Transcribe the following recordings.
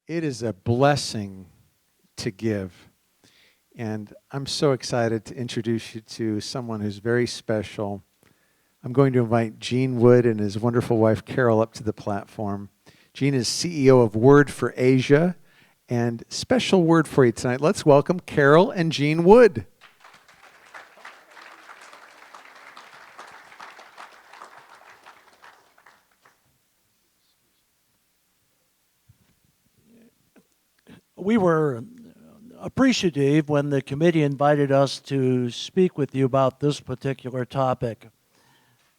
It is a blessing to give. And I'm so excited to introduce you to someone who's very special. I'm going to invite Gene Wood and his wonderful wife Carol up to the platform. Gene is CEO of Word for Asia. And special word for you tonight. Let's welcome Carol and Gene Wood. We were appreciative when the committee invited us to speak with you about this particular topic.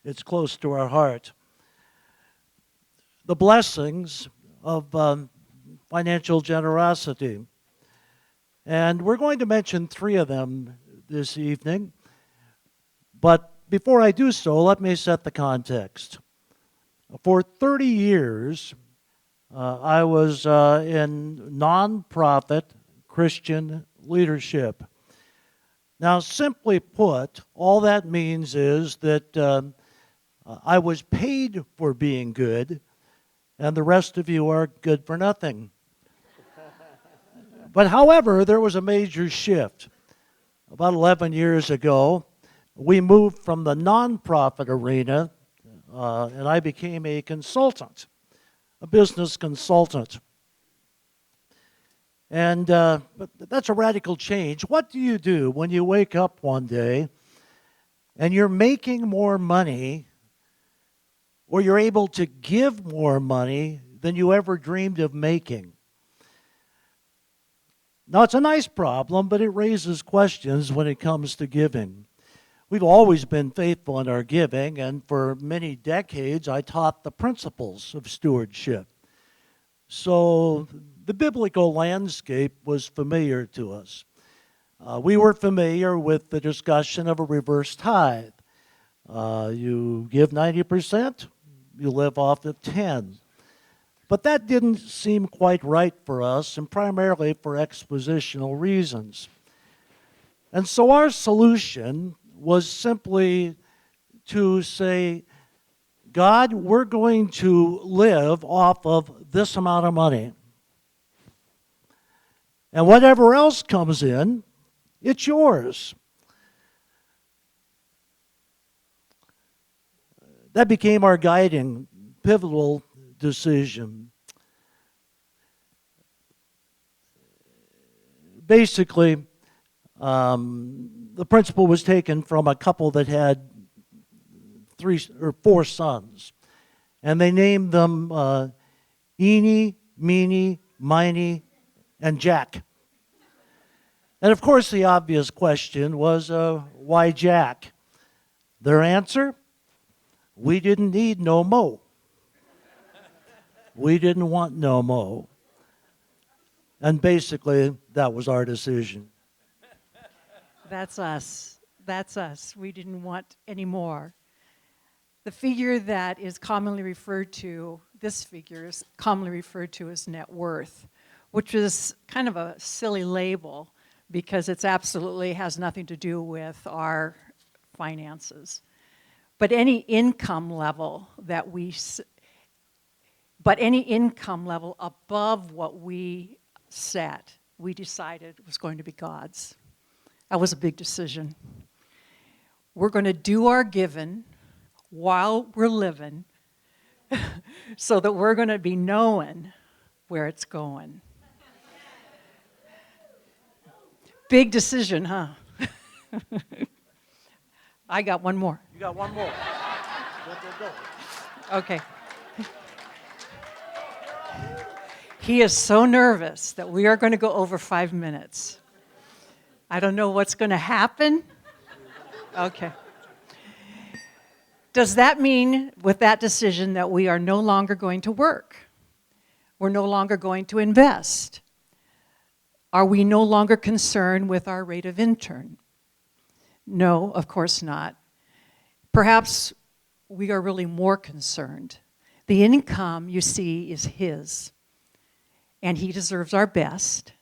It's close to our heart. The blessings of financial generosity. And we're going to mention three of them this evening. But before I do so, let me set the context. For 30 years, I was in nonprofit Christian leadership. Now, simply put, all that means is that I was paid for being good, and the rest of you are good for nothing. But however, there was a major shift. About 11 years ago, we moved from the nonprofit arena, and I became a consultant. A business consultant. And but that's a radical change. What do you do when you wake up one day and you're making more money, or you're able to give more money than you ever dreamed of making? Now, it's a nice problem, but it raises questions when it comes to giving. We've always been faithful in our giving, and for many decades, I taught the principles of stewardship. So the biblical landscape was familiar to us. We were familiar with the discussion of a reverse tithe. You give 90%, you live off of 10. But that didn't seem quite right for us, and primarily for expositional reasons. And so our solution was simply to say, God, we're going to live off of this amount of money. And whatever else comes in, it's yours. That became our guiding, pivotal decision. Basically, the principle was taken from a couple that had 3 or 4 sons, and they named them Eenie, Meenie, Miney, and Jack. And of course, the obvious question was, why Jack? Their answer? We didn't need no mo. We didn't want no mo. And basically, that was our decision. That's us. That's us. We didn't want any more. The figure that is commonly referred to, this figure is commonly referred to as net worth, which is kind of a silly label because it absolutely has nothing to do with our finances. But any income level above what we set, we decided was going to be God's. That was a big decision. We're going to do our giving while we're living so that we're going to be knowing where it's going. Big decision, huh? I got one more. You got one more. Go. Okay. He is so nervous that we are going to go over 5 minutes. I don't know what's going to happen. Okay. Does that mean, with that decision, that we are no longer going to work? We're no longer going to invest? Are we no longer concerned with our rate of return? No, of course not. Perhaps we are really more concerned. The income, you see, is his, and he deserves our best.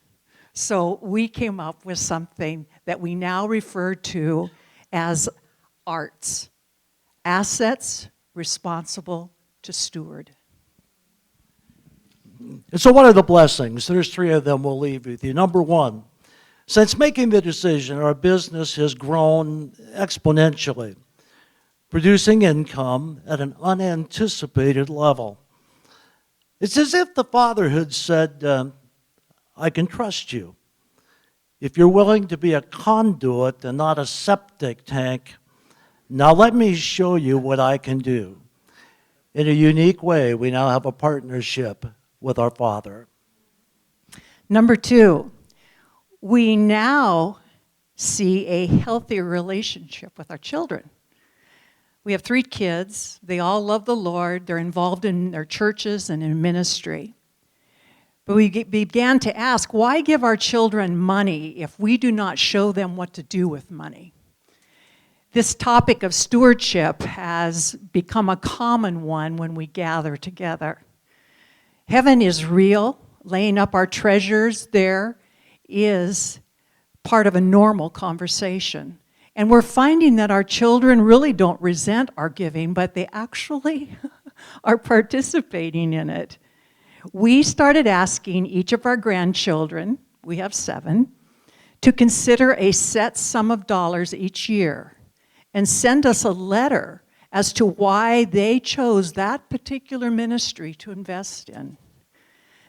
So we came up with something that we now refer to as ARTS, Assets Responsible to Steward. And so what are the blessings? There's three of them we'll leave with you. Number one, since making the decision, our business has grown exponentially, producing income at an unanticipated level. It's as if the Father had said, I can trust you. If you're willing to be a conduit and not a septic tank, now let me show you what I can do. In a unique way, we now have a partnership with our Father. Number two, we now see a healthier relationship with our children. We have 3 kids. They all love the Lord. They're involved in their churches and in ministry. But we began to ask, why give our children money if we do not show them what to do with money? This topic of stewardship has become a common one when we gather together. Heaven is real. Laying up our treasures there is part of a normal conversation. And we're finding that our children really don't resent our giving, but they actually are participating in it. We started asking each of our grandchildren, we have 7, to consider a set sum of dollars each year and send us a letter as to why they chose that particular ministry to invest in.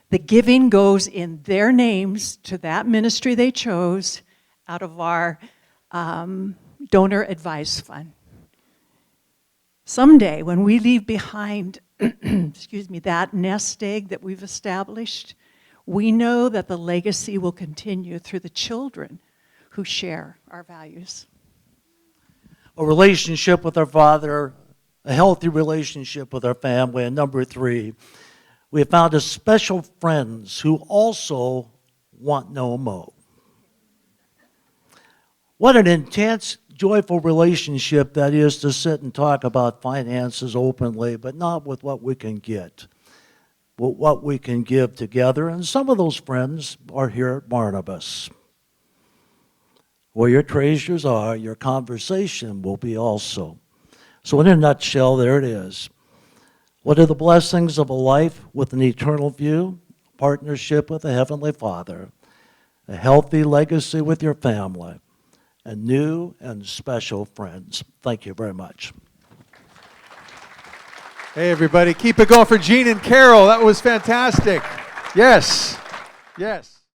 The giving goes in their names to that ministry they chose out of our donor advice fund. Someday, when we leave behind that nest egg that we've established, we know that the legacy will continue through the children who share our values. A relationship with our Father, a healthy relationship with our family, and number 3, we have found a special friends who also want no mo. What an intense, joyful relationship that is to sit and talk about finances openly, but not with what we can get, but what we can give together. And some of those friends are here at Barnabas. Where your treasures are, your conversation will be also. So in a nutshell, there it is. What are the blessings of a life with an eternal view? Partnership with a Heavenly Father, a healthy legacy with your family, and new and special friends. Thank you very much. Hey, everybody, keep it going for Gene and Carol. That was fantastic. Yes. Yes.